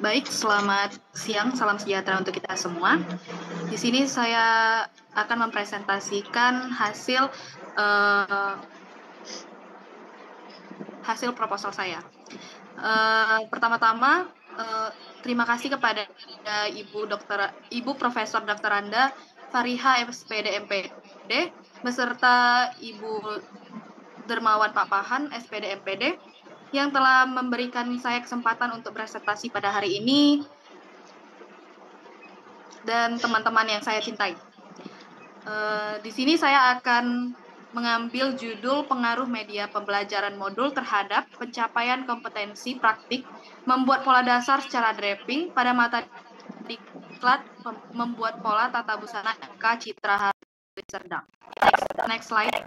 Baik, selamat siang, salam sejahtera untuk kita semua. Di sini saya akan mempresentasikan hasil proposal saya. Pertama-tama, terima kasih kepada Ibu Profesor Dr. Anda Fariha SPD MPD beserta Ibu Dermawan Papahan SPD MPD yang telah memberikan saya kesempatan untuk presentasi pada hari ini, dan teman-teman yang saya cintai. Di sini saya akan mengambil judul pengaruh media pembelajaran modul terhadap pencapaian kompetensi praktik membuat pola dasar secara draping pada mata diklat membuat pola tata busana MK Citra Hari Serdang. Next slide.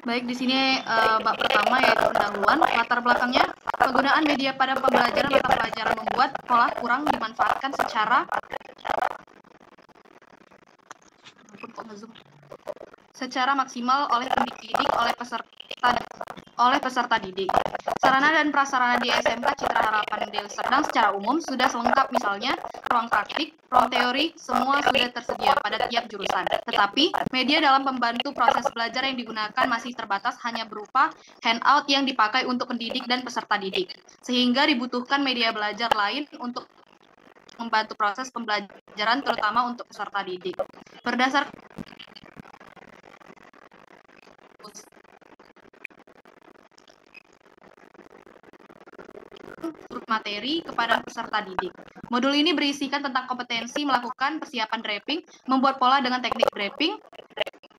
Baik, di sini bab pertama yaitu pendahuluan. Latar belakangnya, penggunaan media pada pembelajaran mata pelajaran membuat pola kurang dimanfaatkan secara maksimal oleh pendidik oleh peserta didik. Sarana dan prasarana di SMK Citra Harapan Deli Serdang secara umum sudah lengkap, misalnya ruang praktik, ruang teori, semua sudah tersedia pada tiap jurusan. Tetapi media dalam membantu proses belajar yang digunakan masih terbatas, hanya berupa handout yang dipakai untuk pendidik dan peserta didik. Sehingga dibutuhkan media belajar lain untuk membantu proses pembelajaran, terutama untuk peserta didik. Berdasarkan materi kepada peserta didik. Modul ini berisikan tentang kompetensi melakukan persiapan draping, membuat pola dengan teknik draping,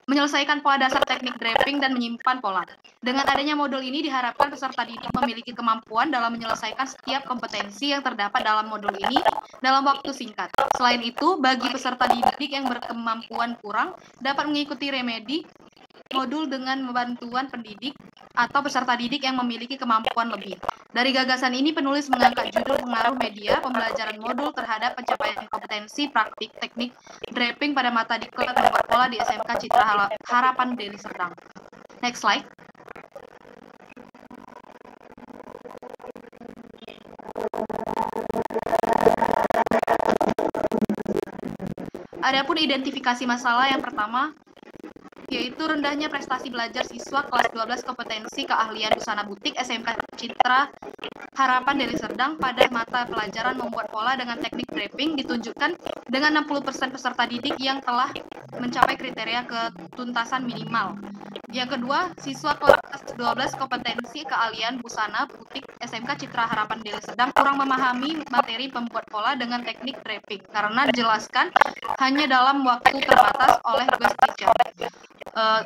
menyelesaikan pola dasar teknik draping, dan menyimpan pola. Dengan adanya modul ini diharapkan peserta didik memiliki kemampuan dalam menyelesaikan setiap kompetensi yang terdapat dalam modul ini dalam waktu singkat. Selain itu, bagi peserta didik yang berkemampuan kurang dapat mengikuti remedi modul dengan bantuan pendidik atau peserta didik yang memiliki kemampuan lebih. Dari gagasan ini, penulis mengangkat judul pengaruh media pembelajaran modul terhadap pencapaian kompetensi praktik teknik draping pada mata diklat membuat pola di SMK Citra Harapan Deli Serdang. Next slide. Adapun identifikasi masalah yang pertama, yaitu rendahnya prestasi belajar siswa kelas 12 kompetensi keahlian busana butik SMK Citra Harapan Deli Serdang pada mata pelajaran membuat pola dengan teknik draping ditunjukkan dengan 60% peserta didik yang telah mencapai kriteria ketuntasan minimal. Yang kedua, siswa kelas 12 kompetensi keahlian busana butik SMK Citra Harapan Deli Serdang kurang memahami materi pembuat pola dengan teknik draping karena dijelaskan hanya dalam waktu terbatas oleh guest teacher.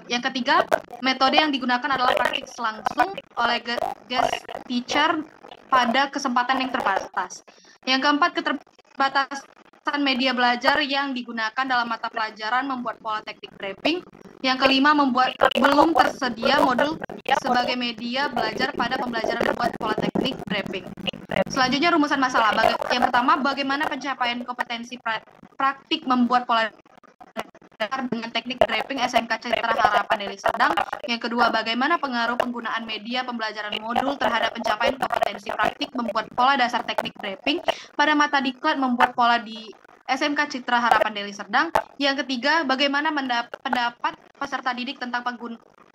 Yang ketiga, metode yang digunakan adalah praktik langsung oleh guest teacher pada kesempatan yang terbatas. Yang keempat, keterbatasan media belajar yang digunakan dalam mata pelajaran membuat pola teknik draping. Yang kelima, belum tersedia modul sebagai media belajar pada pembelajaran membuat pola teknik draping. Selanjutnya, rumusan masalah. Yang pertama, bagaimana pencapaian kompetensi praktik membuat pola dengan teknik draping SMK Citra Harapan Deli Serdang. Yang kedua, bagaimana pengaruh penggunaan media pembelajaran modul terhadap pencapaian kompetensi praktik membuat pola dasar teknik draping pada mata diklat membuat pola di SMK Citra Harapan Deli Serdang. Yang ketiga, bagaimana pendapat peserta didik tentang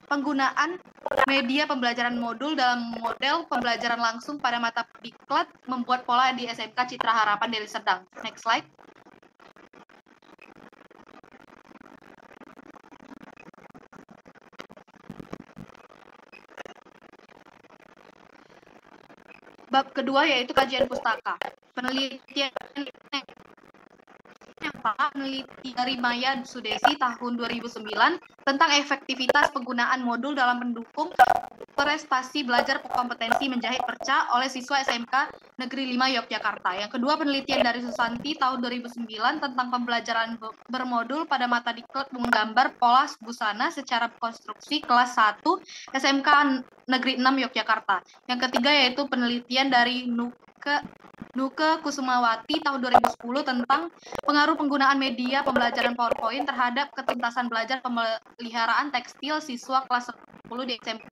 penggunaan media pembelajaran modul dalam model pembelajaran langsung pada mata diklat membuat pola di SMK Citra Harapan Deli Serdang. Next slide. Bab kedua yaitu kajian pustaka. Penelitian peneliti dari Maya Sudesi tahun 2009 tentang efektivitas penggunaan modul dalam mendukung prestasi belajar kompetensi menjahit perca oleh siswa SMK Negeri 5 Yogyakarta. Yang kedua, penelitian dari Susanti tahun 2009 tentang pembelajaran bermodul pada mata diklat menggambar pola busana secara konstruksi kelas 1 SMK Negeri 6 Yogyakarta. Yang ketiga yaitu penelitian dari Nuke Kusumawati tahun 2010 tentang pengaruh penggunaan media pembelajaran PowerPoint terhadap ketuntasan belajar pemeliharaan tekstil siswa kelas 10 di SMK.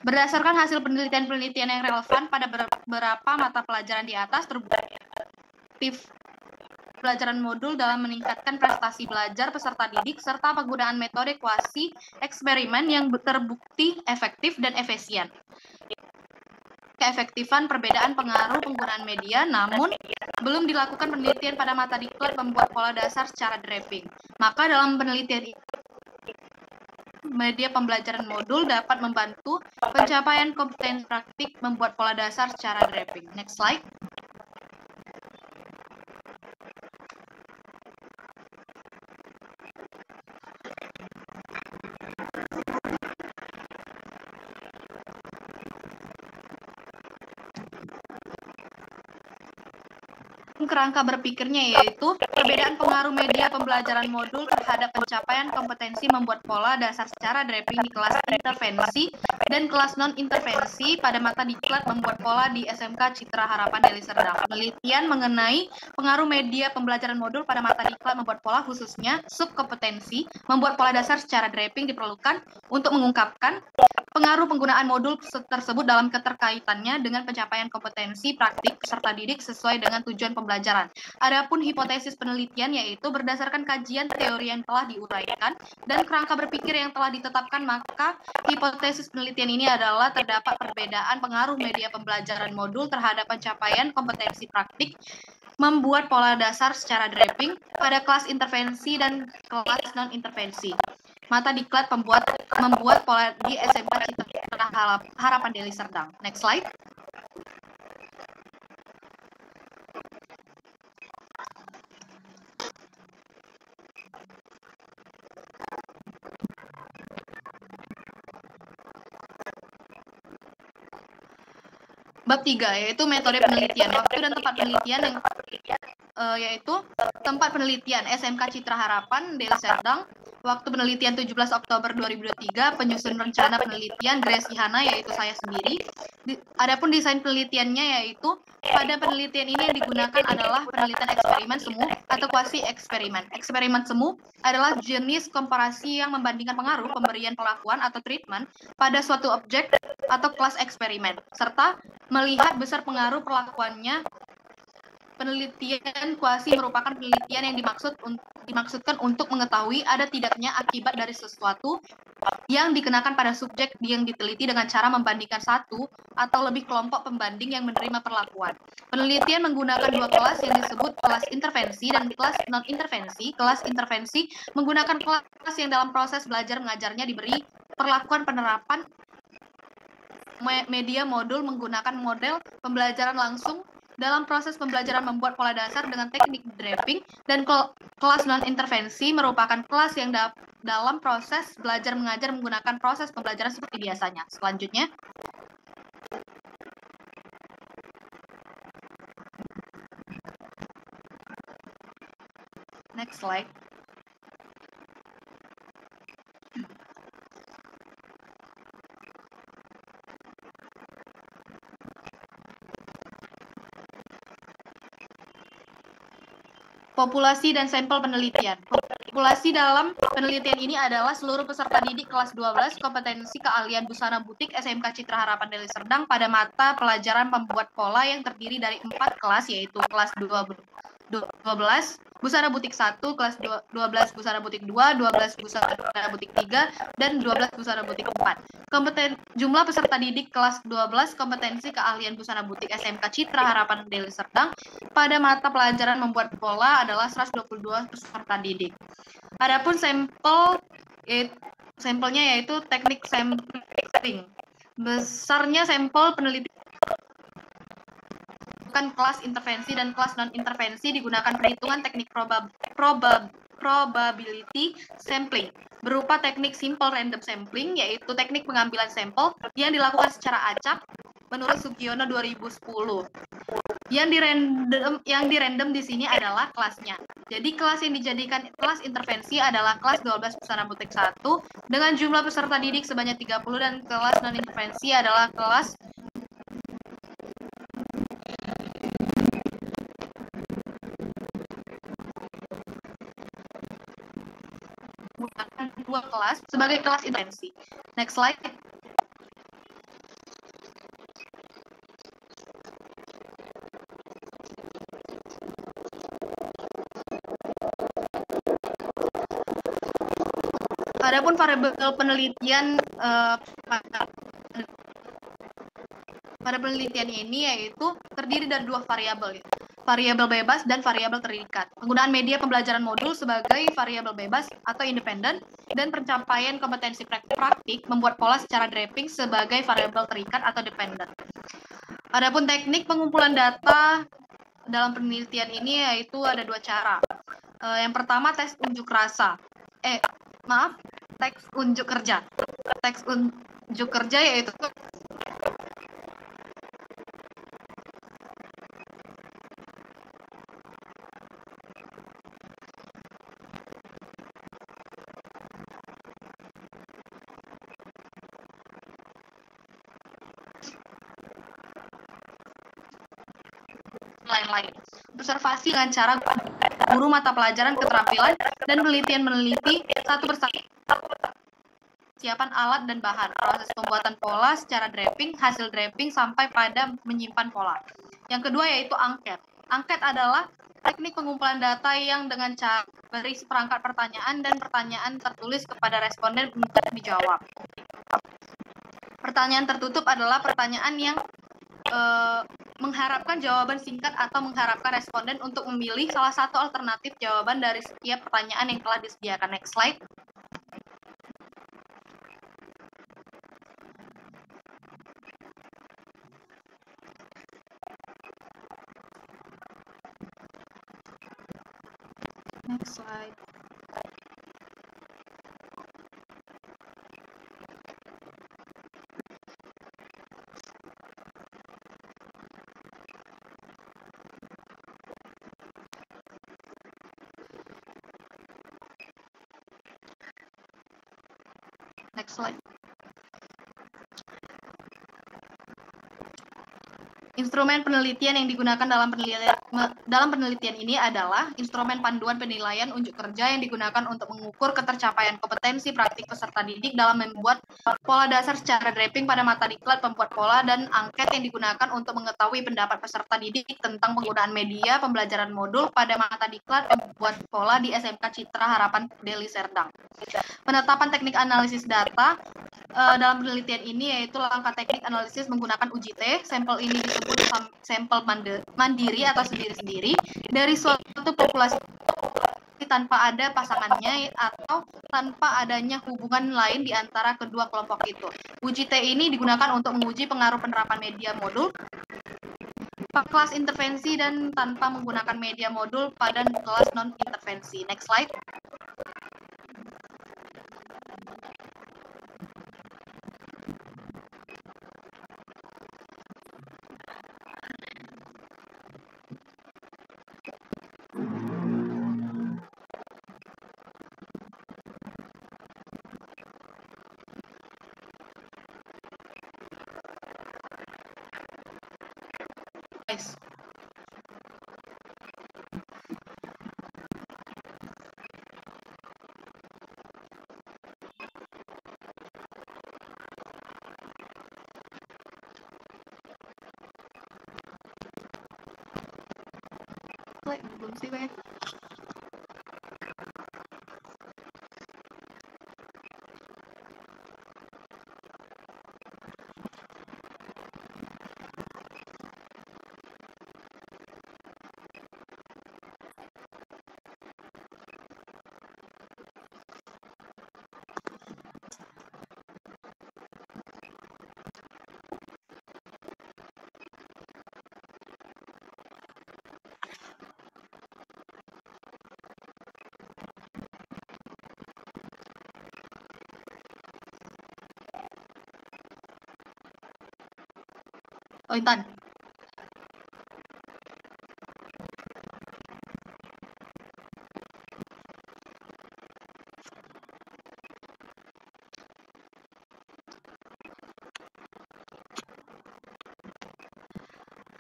Berdasarkan hasil penelitian-penelitian yang relevan pada beberapa mata pelajaran di atas, terbukti pelajaran modul dalam meningkatkan prestasi belajar peserta didik serta penggunaan metode kuasi eksperimen yang terbukti efektif dan efisien. Keefektifan perbedaan pengaruh penggunaan media, namun belum dilakukan penelitian pada mata diklat membuat pola dasar secara draping. Maka dalam penelitian ini, media pembelajaran modul dapat membantu pencapaian kompetensi praktik membuat pola dasar secara draping. Next slide. Kerangka berpikirnya yaitu perbedaan pengaruh media pembelajaran modul terhadap pencapaian kompetensi membuat pola dasar secara draping di kelas intervensi dan kelas non-intervensi pada mata diklat membuat pola di SMK Citra Harapan Deli Serdang. Penelitian mengenai pengaruh media pembelajaran modul pada mata diklat membuat pola khususnya subkompetensi membuat pola dasar secara draping diperlukan untuk mengungkapkan pengaruh penggunaan modul tersebut dalam keterkaitannya dengan pencapaian kompetensi praktik peserta didik sesuai dengan tujuan pembelajaran. Adapun hipotesis penelitian yaitu berdasarkan kajian teori yang telah diuraikan dan kerangka berpikir yang telah ditetapkan, maka hipotesis penelitian ini adalah terdapat perbedaan pengaruh media pembelajaran modul terhadap pencapaian kompetensi praktik membuat pola dasar secara draping pada kelas intervensi dan kelas non-intervensi. Mata diklat membuat pola di SMK Citra Harapan Deli Serdang. Next slide. Bab 3 yaitu metode penelitian. Waktu dan tempat penelitian yang yaitu tempat penelitian SMK Citra Harapan Deli Serdang. Waktu penelitian 17 Oktober 2023, penyusun rencana penelitian Grace Hana, yaitu saya sendiri. Adapun desain penelitiannya yaitu pada penelitian ini yang digunakan adalah penelitian eksperimen semu atau kuasi eksperimen. Eksperimen semu adalah jenis komparasi yang membandingkan pengaruh pemberian perlakuan atau treatment pada suatu objek atau kelas eksperimen, serta melihat besar pengaruh perlakuannya. Penelitian kuasi merupakan penelitian yang dimaksudkan untuk mengetahui ada tidaknya akibat dari sesuatu yang dikenakan pada subjek yang diteliti dengan cara membandingkan satu atau lebih kelompok pembanding yang menerima perlakuan. Penelitian menggunakan dua kelas yang disebut kelas intervensi dan kelas non-intervensi. Kelas intervensi menggunakan kelas yang dalam proses belajar mengajarnya diberi perlakuan penerapan media modul menggunakan model pembelajaran langsung. Dalam proses pembelajaran membuat pola dasar dengan teknik draping, dan kelas non-intervensi merupakan kelas yang dalam proses belajar mengajar menggunakan proses pembelajaran seperti biasanya. Selanjutnya, next slide. Populasi dan sampel penelitian. Populasi dalam penelitian ini adalah seluruh peserta didik kelas 12 kompetensi keahlian busana butik SMK Citra Harapan Deli Serdang pada mata pelajaran pembuat pola yang terdiri dari 4 kelas, yaitu kelas 12 busana butik 1, kelas 12 busana butik 2, 12 busana butik 3, dan 12 busana butik 4. Jumlah peserta didik kelas 12 kompetensi keahlian busana butik SMK Citra Harapan Deli Serdang pada mata pelajaran membuat pola adalah 122 peserta didik. Adapun sampelnya yaitu teknik sampling. Besarnya sampel penelitian kelas intervensi dan kelas non-intervensi digunakan perhitungan teknik probability sampling berupa teknik simple random sampling, yaitu teknik pengambilan sampel yang dilakukan secara acak menurut Sugiono 2010. Yang di random di sini adalah kelasnya. Jadi kelas yang dijadikan kelas intervensi adalah kelas 12 Busana Butik 1 dengan jumlah peserta didik sebanyak 30, dan kelas non intervensi adalah kelas menggunakan 2 kelas sebagai kelas intervensi. Next slide. Adapun variabel penelitian pada penelitian ini yaitu terdiri dari 2 variabel, variabel bebas dan variabel terikat. Penggunaan media pembelajaran modul sebagai variabel bebas atau independen, dan pencapaian kompetensi praktik membuat pola secara draping sebagai variabel terikat atau dependen. Adapun teknik pengumpulan data dalam penelitian ini yaitu ada 2 cara. Yang pertama tes unjuk rasa. Teks unjuk kerja. Teks unjuk kerja yaitu lain-lain. Observasi dengan cara guru mata pelajaran keterampilan dan penelitian meneliti satu persatu siapan alat dan bahan, proses pembuatan pola secara draping, hasil draping sampai pada menyimpan pola. Yang kedua yaitu angket. Angket adalah teknik pengumpulan data yang dengan cara beri seperangkat pertanyaan dan pertanyaan tertulis kepada responden untuk dijawab. Pertanyaan tertutup adalah pertanyaan yang mengharapkan jawaban singkat atau mengharapkan responden untuk memilih salah satu alternatif jawaban dari setiap pertanyaan yang telah disediakan. Next slide. Next slide. Next slide. Instrumen penelitian yang digunakan dalam penelitian ini adalah instrumen panduan penilaian unjuk kerja yang digunakan untuk mengukur ketercapaian kompetensi praktik peserta didik dalam membuat pola dasar secara draping pada mata diklat pembuat pola, dan angket yang digunakan untuk mengetahui pendapat peserta didik tentang penggunaan media pembelajaran modul pada mata diklat pembuat pola di SMK Citra Harapan Deli Serdang. Penetapan teknik analisis data dalam penelitian ini yaitu langkah teknik analisis menggunakan uji T. Sampel ini disebut sampel mandiri atau sendiri-sendiri dari suatu populasi tanpa ada pasangannya atau tanpa adanya hubungan lain di antara kedua kelompok itu. Uji T ini digunakan untuk menguji pengaruh penerapan media modul kelas intervensi dan tanpa menggunakan media modul pada kelas non-intervensi. Next slide. Nice. Belum sih, Pak. Oh, Intan.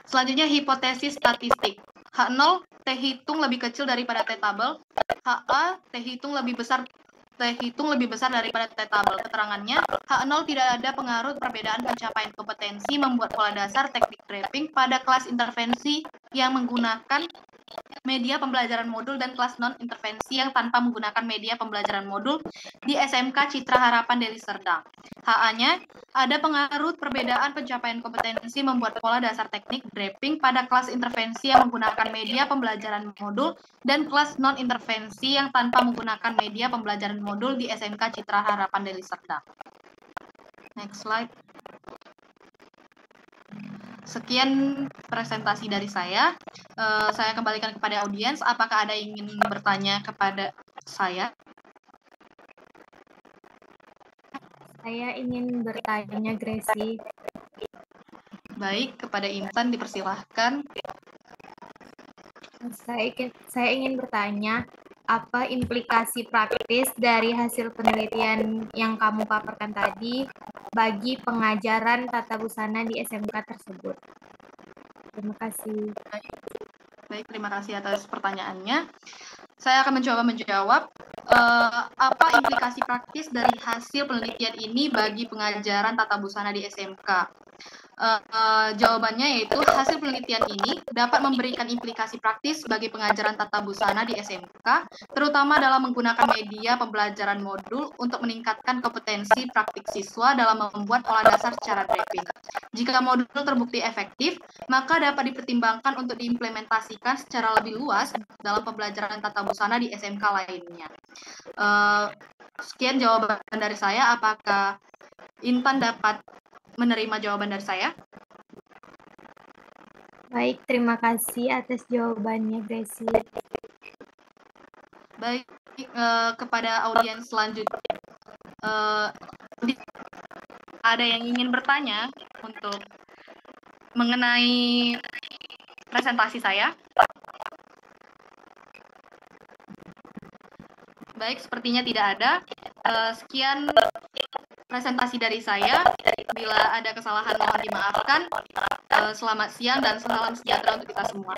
Selanjutnya hipotesis statistik. H0 T hitung lebih kecil daripada T tabel. HA T hitung lebih besar daripada T tabel. Keterangannya, H0 tidak ada pengaruh perbedaan pencapaian kompetensi membuat pola dasar teknik draping pada kelas intervensi yang menggunakan media pembelajaran modul dan kelas non-intervensi yang tanpa menggunakan media pembelajaran modul di SMK Citra Harapan Deli Serdang. HA-nya, ada pengaruh perbedaan pencapaian kompetensi membuat pola dasar teknik draping pada kelas intervensi yang menggunakan media pembelajaran modul dan kelas non-intervensi yang tanpa menggunakan media pembelajaran modul di SMK Citra Harapan Deli Serdang. Next slide. Sekian presentasi dari saya. Saya kembalikan kepada audiens. Apakah ada yang ingin bertanya kepada saya? Saya ingin bertanya, Gracie. Baik, kepada Intan dipersilahkan. Saya ingin bertanya, apa implikasi praktis dari hasil penelitian yang kamu paparkan tadi bagi pengajaran tata busana di SMK tersebut? Terima kasih. Baik, terima kasih atas pertanyaannya. Saya akan mencoba menjawab apa implikasi praktis dari hasil penelitian ini bagi pengajaran tata busana di SMK. Jawabannya yaitu hasil penelitian ini dapat memberikan implikasi praktis bagi pengajaran tata busana di SMK, terutama dalam menggunakan media pembelajaran modul untuk meningkatkan kompetensi praktik siswa dalam membuat pola dasar secara draping. Jika modul terbukti efektif, maka dapat dipertimbangkan untuk diimplementasikan secara lebih luas dalam pembelajaran tata busana di SMK lainnya. Sekian jawaban dari saya. Apakah Intan dapat menerima jawaban dari saya? Baik, terima kasih atas jawabannya, Gracie. Baik, kepada audiens selanjutnya. Ada yang ingin bertanya untuk mengenai presentasi saya? Baik, sepertinya tidak ada. Sekian presentasi dari saya. Bila ada kesalahan mohon dimaafkan. Selamat siang dan salam sejahtera untuk kita semua.